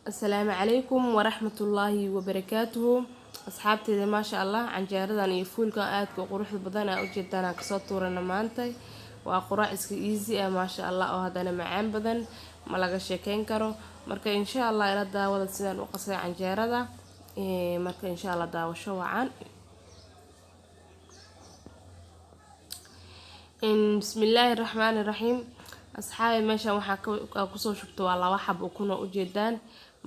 السلام عليكم ورحمة الله وبركاته. أصحابتي ما شاء الله canjeeradan iyo fuulkan aadka u quruxda badan aa ujeedaan aan kasoo tuurana maantay waa quraac iska easy ah maasha Allah oo hadana macaan badan ma laga sheekeyn karo marka insha Allah ila daawada sidaan u qasay canjeerada marka insha Allah daawasho wacan bismillaahir rahmaanir rahiim asxaabi meeshan waxa ku soo shubto waa laba xab oo kuna ujeedaan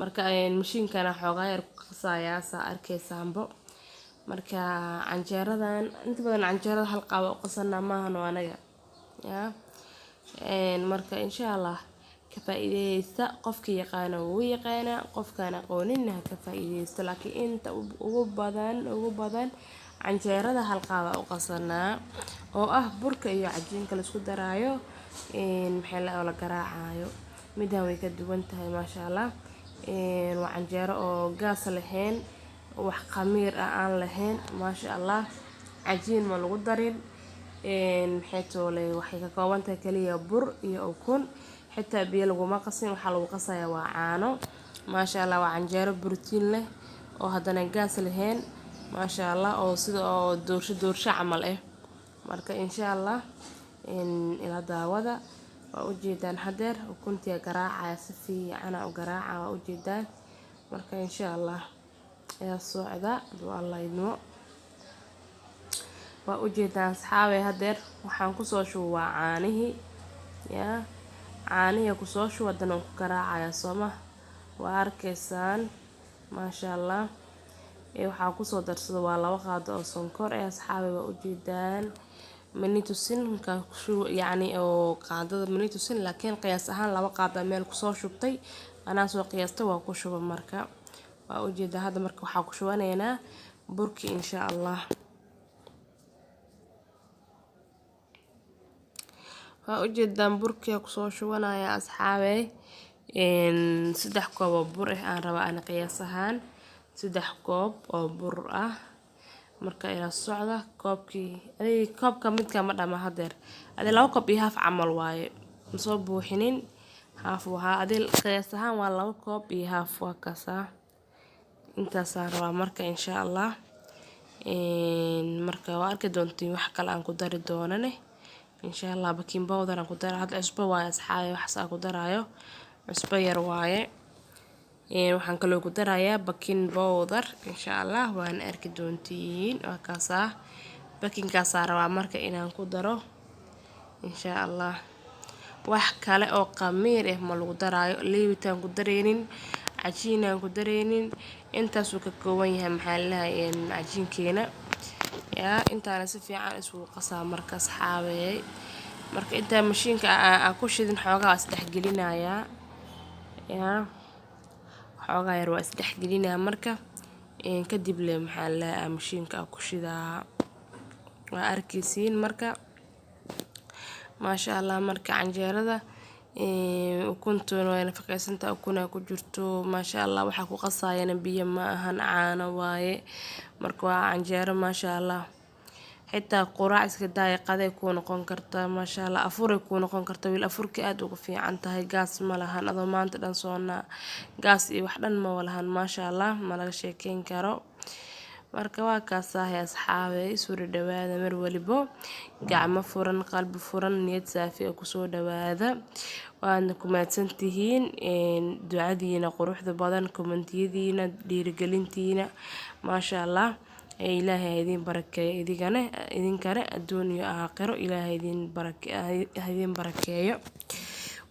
marka mashiinkana xoogaa yar ku qasayaa saa arkaysaanbo marka canjeeradan inta badan canjeerada hal qaab oo qasanaa maahan oo anaga yaa marka insha Allah ka faa'iideysta qofkii yaqaan wuu yaqaana qofkaan aqooninna ka faa'iideysta laakiin inta ugu badan canjeerada hal qaab oo qasanaa oo ah burka iyo cajiinka la isku daraayo maxay la garaacayo midaan way ka duwan tahay maasha Allah waa canjeero oo gaas lahayn wax khamiir aan lahayn maasha Allah cajiin ma lagu darin maxay toolay waxay ka kooban tahay kaliya bur iyo ukun xitaa biyo laguma qasin waxa lagu qasayaa waa caano maasha Allah waa canjeero borotiin leh oo hadana gaas lahayn maasha Allah oo sida oo doorsho camal ah marka insha Allah ila daawada waa ujeedaan hadeer ukuntiya garaacaya si fiican u garaaca waa ujeedaan marka insha Allah ayaa socda duu Allah idmo waa ujeedaan asxaabe hadeer waxaan ku soo shubaa caanihi yaa caanihi ku soo shubadan ku garaacaya sooma waa arkaysaan maasha Allah waxa ku soo darsado waa laba qaado oo sonkor asxaabe waa ujeedaan manitusin ka yani oo qaadada manitusin laakiin qiyaas ahaan laba qaado meel ku soo shubtay ana soo qiyaastay waa ku shuba marka waa ujeeda hada marka waxa ku shubanaynaa burki insha Allah waa ujeedaan burki ku soo shubanaya asxaabe 3 koob oo bur ah aan rabaa ana qiyaas ahaan 3 koob oo bur ah marka ila socda koobka midka ma dhama hadeer adee 2 koob iyo half camal waaye ma soo buuxinin half waxa adee qiyaas ahaan waa 2 koob iyo half waa kasa intaas aan rabaa marka insha Allah marka waa arki doontiin wax kale aan ku dari doonane insha Allah baking powder aan ku daraa hada cusbo waaye asxaabe wax saa ku daraayo cusbo yar waaye waxaan kaloo ku darayaa baking powder insha Allah waan arki doontiin waa kaasa baking kaas rabaa marka inaan ku daro insha Allah wax kale oo qamiir ah ma lagu daraayo leewitaan ku dareenin cajiin aan ku dareenin intaas uu ka kooban yahay maxaa la cajiinkeena yaa intaana si fiican isku qasaa marka asxaabe marka inta mashiinka aan ku shidin xoogaa isdhex gelinayaa yaa xoogaa yar waa isdhex gelinaa marka kadib le maxaa la mashiinka ku shidaa waa arkaysiin marka maasha Allah marka canjeerada ukuntoona way nafaqeysanta ukuna ku jirto maasha Allah waxa ku qasayana biyo ma ahan caano waaye marka waa canjeero maasha Allah xitaa quraac iska daaqaday ku noqon karta maasha Allah afur ku noqon karta wiil afurka aad ugu fiican tahay gaas ma lahan adoo maanta dhan soona gaas iyo wax dhan ma walahan maasha Allah ma laga sheekeyn karo marka waa kaas asxaabe soo dhawaada mar walibo gacmo furan qalbi furan niyad saafi ah ku soo dhawaada waana ku maadsantihiin ducadiina quruxda badan kommentiyadiina dhiirigelintiina maasha Allah ilaahay idin barakeeyo idinkana adduun iyo aakhiro ilaahay idin barakeeyo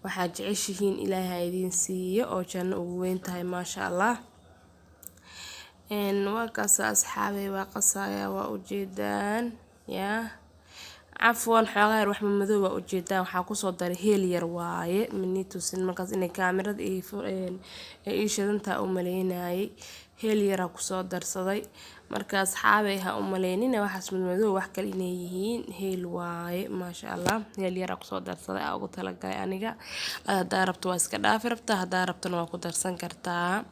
waxa jeceshihiin ilaahay idin siiyo oo janno ugu weyn tahay maasha Allah waa kaas asxaabe waa qasaya waa ujeedaan yaa afwan xoogaa wax madow waa ujeedaan waxa ku soo daray heel yar waaye manitusin markaas inay kaamirada ay shidanta u maleynayay heel yar ku soo darsaday marka asxaabe ha u maleynina waxaas madow wax kale inay yihiin heel waaye maasha Allah heel yar ku soo darsaday ugu talagalay aniga hadaa rabto waa iska dhaafi rabtaa hadaa rabtana waa ku darsan kartaa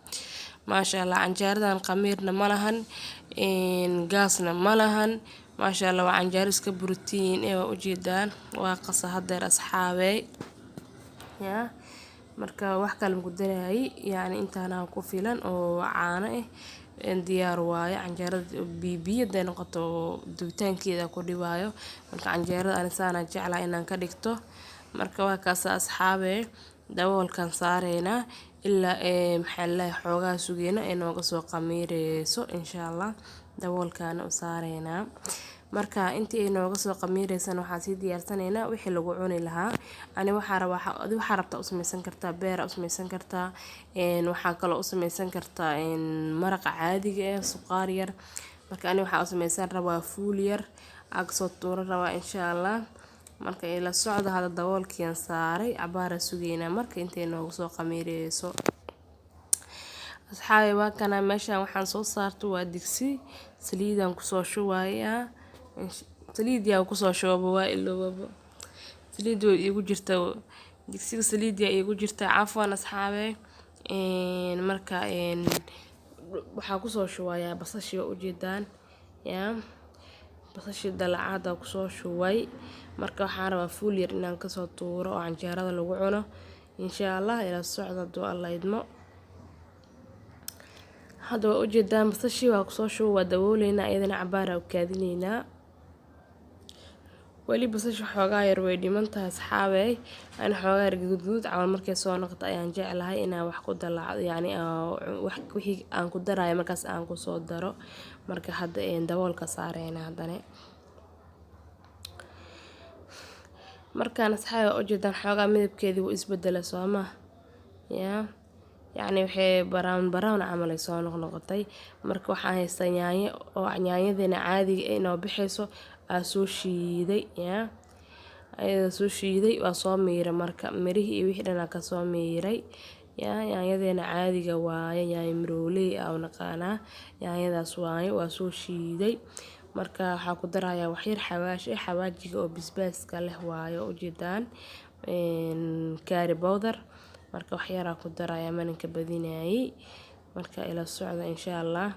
maasha Allah canjeeradan qamiirna ma lahan gaasna ma lahan maasha Allah waa canjeero iska borotiin waa ujeedaan waa qasa hadeer asxaabe yaa marka wax kale ma ku darayay yani intaana ku filan oo caano ah diyaar waaye canjeerada biyo haday noqoto dubitaankeeda ku dhibaayo marka canjeerada ani saana jeclahay inaan ka dhigto marka waa kaas asxaabe daboolkan saareynaa ilaa maxaa la xoogaa sugeena inooga soo qamiireyso insha Allah daboolkan u saareynaa marka intii ay nooga soo qamiireysan waxaan sii diyaarsanaynaa wixii lagu cuni lahaa ani waxa rabta u samaysan kartaa beer u samaysan kartaa waxa kale u samaysan kartaa maraqa caadiga ah suqaar yar marka ani waxa u samaysan rabaa fuul yar agsoo tuuro rabaa insha Allah marka ila socdo hada daboolkiin saaray cabaara sugeena marka intay nooga soo qamiireyso asxaabi waa kana meeshan waxaan soo saarto waa digsi saliidan ku soo shubayaa saliid yaa ku soo shubay waa ilowba saliid way igu jirta digsiga saliid yaa igu jirta cafwan asxaabe marka waxa ku soo shubayaa basashi u jeedaan yaa basashi dalacada ku soo shubay marka waxaan rabaa fuul yar inaan ka soo tuuro oo canjeerada lagu cuno insha Allah ila socdo doo Allah idmo hada waa u jeedaan basashi waa ku soo shubay dabooleyna ayadana cabaara u kaadineyna wali basashi xoogaa yar way dhimantahay asxaabe aan xoogaa yar guduud camal markay soo noqoto ayaan jeclahay inaan wax ku dalaacdo yani wixii aan ku darayo markaas aan ku soo daro marka hadda daboolka saareyna hadane markaan asxaabe u jeedaan xoogaa midabkeedii wuu isbedelay Soomaa yani waxay brown camal ay soo noqotay marka waxaan haystaa yaanyo oo yaanyadina caadiga ah inoo bixayso soo shiiday ayada soo shiiday waa soo miiray marka mirihii iyo wixii dhan ka soo miiray yaanyadina caadiga waaye yaanyo mirooley oo naqaana yaanyadaas waaye waa soo shiiday marka waxa ku darayaa wax yar xawaajiga oo basbaaska leh waaye u jeedaan curry powder marka wax yar ku darayaa maninka badinayay marka ila socdo insha Allah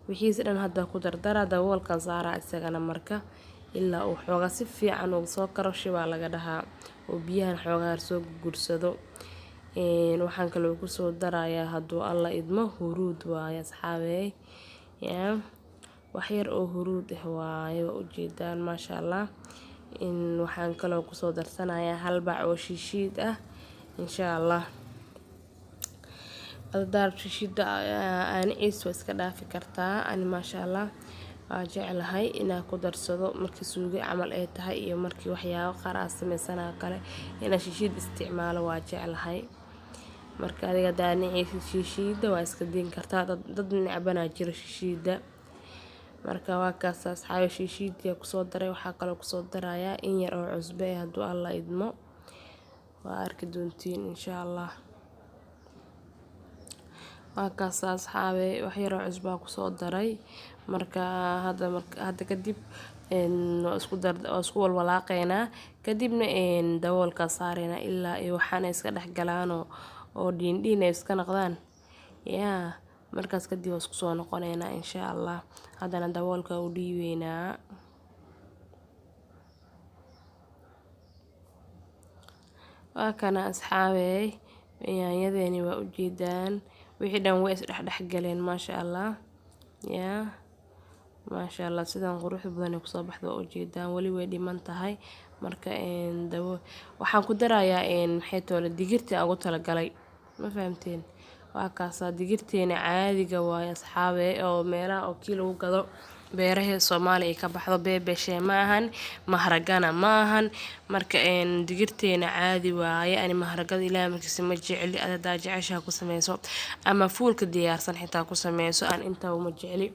wixii dhan hadda ku dardara daboolkan saara isagana marka ilaa uu xoogaa si fiican uu soo karo shibaa laga dhahaa oo biyahan xoogaa soo guursado waxaan kale ku soo darayaa haduu Allah idmo huruud waaye asxaabe wax yar oo huruud ah waaye u jeedaan maasha Allah waxaan kale ku soo darsanayaa hal bac oo shishiid ah insha Allah adar shishida aan ciis iska dhaafi kartaa ani maasha Allah waa jeclahay inaan ku darsado markii suugo camal ay tahay iyo markii waxyaabo qaar sameysana kale inaan shishid isticmaalo waa jeclahay marka adiga daanici shishida waa iska diin kartaa dad necbana jiro shishida marka waa kaas asxaabi shishida ku soo daray waxa kale ku soo darayaa in yar oo cusbe haduu Allah idmo waa arki doontiin insha Allah waa kaas asxaabe wax yar oo cusba ku soo daray marka hadda kadib isku walwalaaqeena kadibna daboolka saareena ilaa ay waxaan iska dhaxgalaan oo dhiin ay iska noqdaan markaas kadib isku soo noqoneena insha Allah hadana daboolka u dhiiweena waa kana asxaabe yaanyadeni waa u jeedaan wixii dhan way is dhaxgaleen maasha Allah maasha Allah sidaan qurux badan ku soo baxdo oo jeedaan wali way dhiman tahay marka waxaan ku darayaa maxay toole digirta ugu tala galay ma fahamteen waa kaas digirteena caadiga waaye asxaabe oo meelaha oo kii lagu gado beeraha Soomaaliya ka baxdo beebeshe ma ahan maharagana ma ahan marka digirteena caadi waaye ani maharagada ilaa markiisa ma jecli aad jecesha ku sameyso ama fuulka diyaarsan xitaa ku sameyso aan inta uma jecli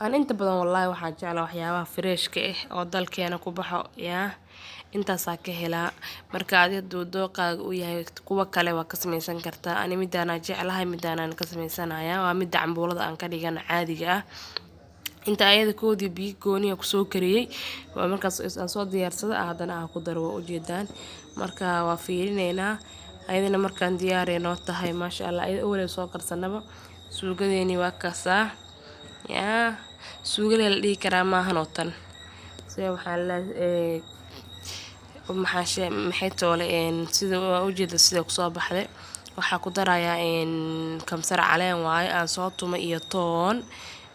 aan inta badan wallahi waxaan jeclaa waxyaabaha freshka ah oo dalkeena ku baxo intaas ka helaa marka aad dooqaaga u yahay kuwa kale waa ka sameysan kartaa ani midana jeclahay midana ka sameysanayaa waa mid cambuulada aan ka dhigan caadiga ah inta ayada koodii biyo gooniya ku soo kariyay waa markaas aan soo diyaarsado hadana aan ku daro u jeedaan marka waa fiirineena ayadana markaan diyaarino tahay maasha Allah ayada awal soo karsanaba suugadeeni waa kaasa suuga la dhigi karaa maahan oo tan waxaan maxay toole sida waa ujeeda sida kusoo baxday waxaa ku darayaa kamsar caleen waaye aan soo tumay iyo toon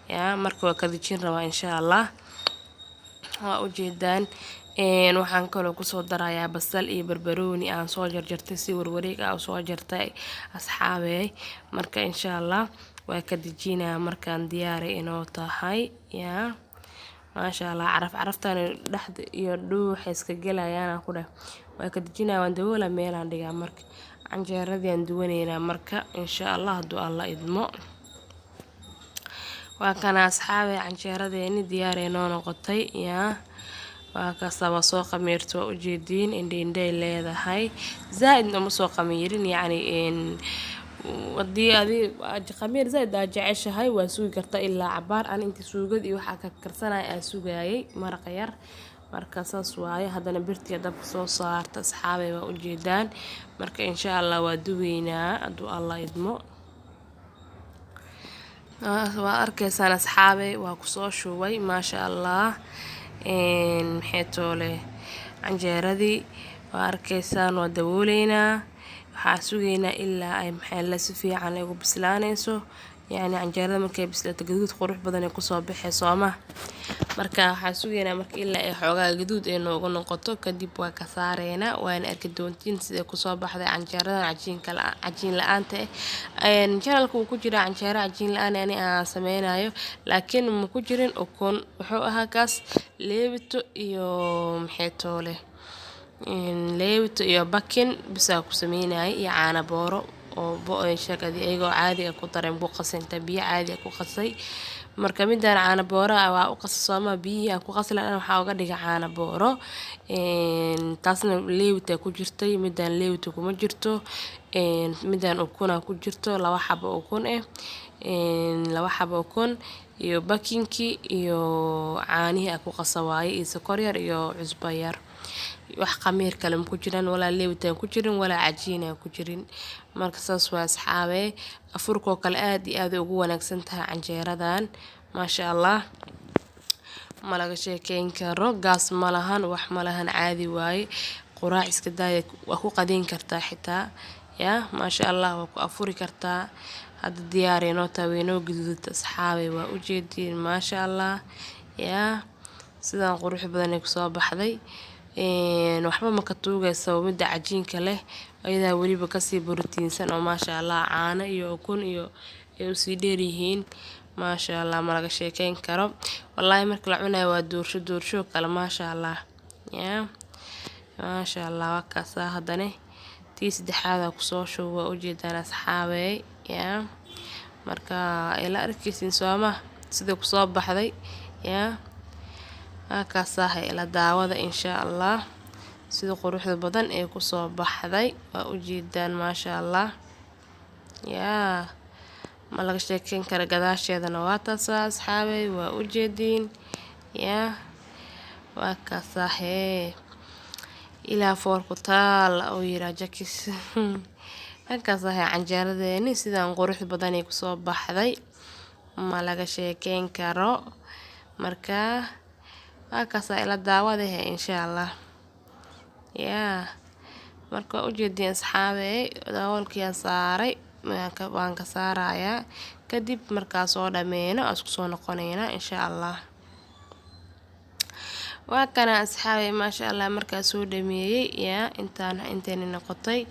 yaa marka waa ka dejin rabaa insha Allah waa ujeedaan waxaan kaloo kusoo darayaa basal iyo barbarooni aan soo jarjartay si warwareeg ah soo jartay asxaabey marka insha Allah waa ka dejinaa markaan diyaari inoo tahay yaa maasha Allah caraftan dhaxda iyo dhuuxa iska galayaan ku dhahay waa ka dejinaa waan daboola meelaan dhigaa marka canjeeradii aan duwaneynaa marka insha Allah hadduu Allah idmo waa kana asxaabey canjeeradeeni diyaar inoo noqotay yaa waa kasaba soo qamiirto waa ujeediin indhay leedahay zaaid uma soo qamiirin yacni wadii adi qamiir zaaid aa jeceshahay waa sugi kartaa ilaa cabaar aan intii suugad iyo waxaa ka karsanaya aan sugaayay maraq yar marka saas waaye haddana birtiga dabka soo saarta asxaabey waa ujeedaan marka insha Allah waa duweynaa hadduu Allah idmo waa arkaysaan asxaabey waa kusoo shubay maasha Allah maxay toole canjeeradii waa arkaysaan waa dabooleynaa waxaa sugeynaa ilaa ay maxay si fiican ugu bislaanayso yani canjeerada markay bislaato gaduud qurux badan ay kusoo baxay sooma marka waxaa sugeynaa marka ilaa ay xoogaa gaduud ay noogu noqoto kadib waa ka saareynaa waana arki doontiin sida kusoo baxday canjeerada cajiin la'aanta channelka uu ku jira canjeero cajiin la'aan ani aan sameynayo laakiin ma ku jirin ukun wuxuu ahaa kaas leebito iyo maxay toole leebito iyo bakin bisa ku sameynay iyo caana booro oo shaqadii ayagoo caadi ah ku dareen buu qasinta biyo caadi ah ku qasay marka midaan caana booro waa u qasay sooma biyo ku qaslan waxa uga dhiga caana booro taasna leebita ku jirtay midaan leebito kuma jirto midaan ukuna ku jirto laba xabo ukun iyo bakinki iyo caanihi ku qasaway iyo sokor yar iyo cusbo yar wax qamiir kale ma ku jiraan walaa leebita ku jirin walaa cajiin ku jirin marka saas waa asxaabey afurko kale aad iyo aad ugu wanaagsan tahay canjeeradan maasha Allah ma laga sheekeyn karo gaas ma lahan wax ma lahan caadi waaye quraac iska daaya waa ku qadin kartaa xitaa yaa maasha Allah waa ku afuri kartaa hadda diyaar inoo taweeno guduud asxaabey waa ujeediin maasha Allah yaa sidaan qurux badan ay kusoo baxday waxba ma ka tuugayso midda cajiinka leh ayada waliba kasii borotiinsan oo maasha Allah caano iyo ukun iyo ay u sii dheer yihiin maasha Allah ma laga sheekeyn karo wallahi marka la cunayo waa doorsho kale maasha Allah yaa maasha Allah waa kaasa haddana tii saddexaad ku soo shubo waa ujeedaan asxaabey yaa marka ila arkaysiin sooma sida ku soo baxday yaa kaasa ila daawada insha Allah sida quruxda badan ee ku soo baxday waa ujeedaan maasha Allah yaa ma laga sheekeyn karo gadaasheedana waa taas asxaabey waa ujeediin yaa waa kaasa ilaa foorku taal oo yira jakis kaasa canjeeradeeni sidaan qurux badan ee ku soo baxday ma laga sheekeyn karo marka kaasa ila daawada insha Allah yaa marka ujeedin asxaabey daawalkii saaray waan ka saarayaa kadib markaa soo dhameeno isku soo noqoneena insha Allah waa kana asxaabey maasha Allah markaa soo dhameeyay yaa intaani noqotay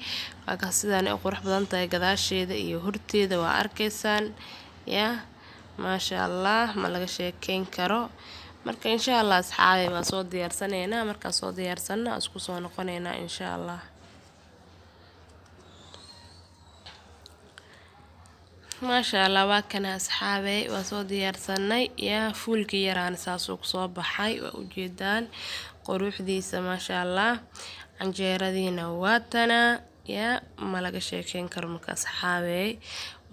waa ka sidaan ay qurux badan tahay gadaasheeda iyo horteeda waa arkaysaan yaa maasha Allah ma laga sheekeyn karo marka insha Allah asxaabey waa soo diyaarsaneena marka soo diyaarsana isku soo noqoneena insha Allah maasha Allah waa kana asxaabey waa soo diyaarsanay yaa fuulki yaraan saas ku soo baxay waa ujeedaan quruxdiisa maasha Allah canjeeradiina waa tana yaa ma laga sheekeyn karo marka asxaabey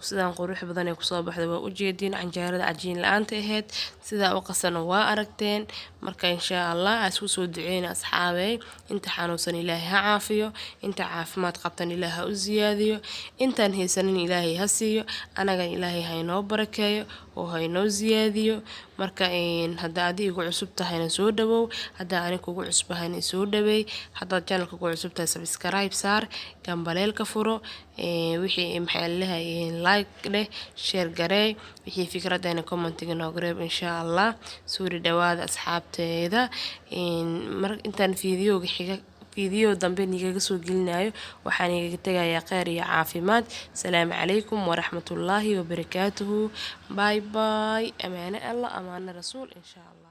sidaan qurux badan ay ku soo baxday waa ujeedin canjeerada cajiin la'aanta ahayd sida u qasan waa aragteen marka insha Allah isku soo duceeyna asxaabey inta xanuunsan Ilaahay ha caafiyo inta caafimaad qabtan Ilaahay ha u ziyaadiyo intaan haysanin Ilaahay ha siiyo anaga Ilaahay ha inoo barakeeyo oo ha inoo ziyaadiyo marka hadda aad igu cusub tahayna soo dhawow, hadda aan kugu cusbahayna soo dhaweey, hadda channelka ku cusub tahay subscribe saar, gambaleelka furo, wixii maxay leeyahay like leh, share garee, wixii fikradayna commentiga noogu reeb insha Allah. soo dhawaada asxaabteeda, mar intaan فيديو dambe nigaga soo gelinayo waxaan igaga tagayaa khayr iyo caafimaad. Salaamu calaykum waraxmatullaahi wabarakaatuhu. Bye bye. Amaana Allah, amaana rasuul insha Allah.